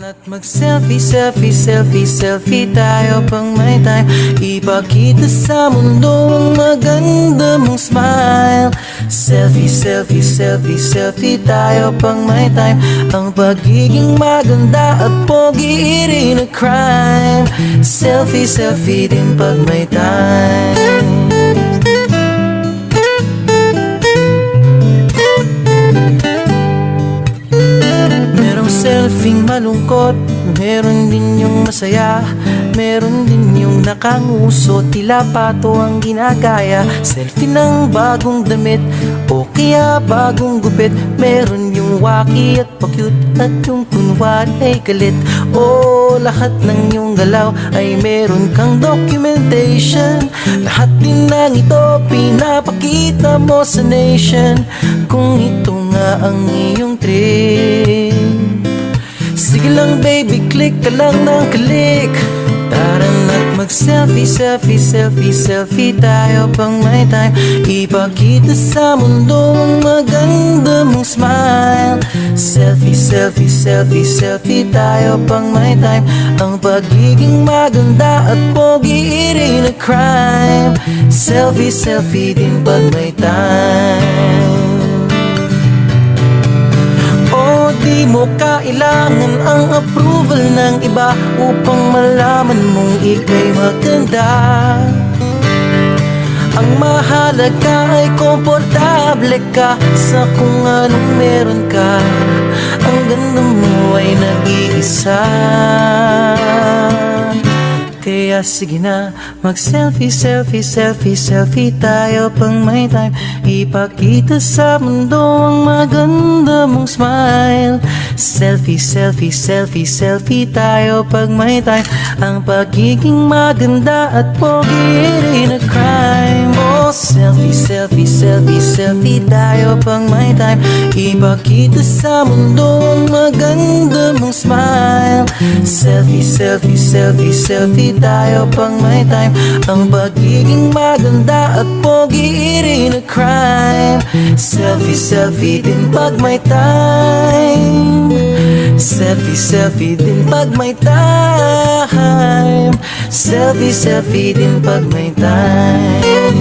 At mag-selfie, selfie, selfie, selfie tayo pang may time. Ipakita sa mundo ang maganda mong smile. Selfie, selfie, selfie, selfie tayo pang may time. Ang pagiging maganda at pogi rin na crime. Selfie, selfie din pag may time. Selfie malungkot, meron din yung masaya. Meron din yung nakanguso, tila pato ang ginagaya. Selfie ng bagong damit o kaya bagong gupit. Meron yung waki at pa-cute at yung kunwari ay galit. O lahat ng yung galaw ay meron kang documentation. Lahat din ng ito pinapakita mo sa nation. Kung ito nga ang iyong trip, sige lang baby, click ka lang ng click. Tara na't mag-selfie, selfie, selfie, selfie tayo pang may time. Ipakita sa mundo ang maganda mong smile. Selfie, selfie, selfie, selfie tayo pang may time. Ang pagiging maganda at pogi rin na crime. Selfie, selfie din pag may time. Di mo kailangan ang approval ng iba upang malaman mong ika'y maganda. Ang mahalaga ay komportable ka sa kung anong meron ka. Ang ganda mo ay nag-iisa. Kaya sige na, mag-selfie, selfie, selfie, selfie tayo pang may time. Ipakita sa mundo ang maganda mong smile. Selfie, selfie, selfie, selfie tayo pag may time. Ang pagiging maganda at pogi rin na crime. Oh, selfie, selfie, selfie, selfie tayo pang may time. Ipakita sa mundo ang maganda mong smile. Selfie, selfie, selfie, selfie tayo pang may time. Ang pagiging maganda at pogi rin na crime. Selfie, selfie din pag may time. Selfie, selfie din pag may time. Selfie, selfie din pag may time.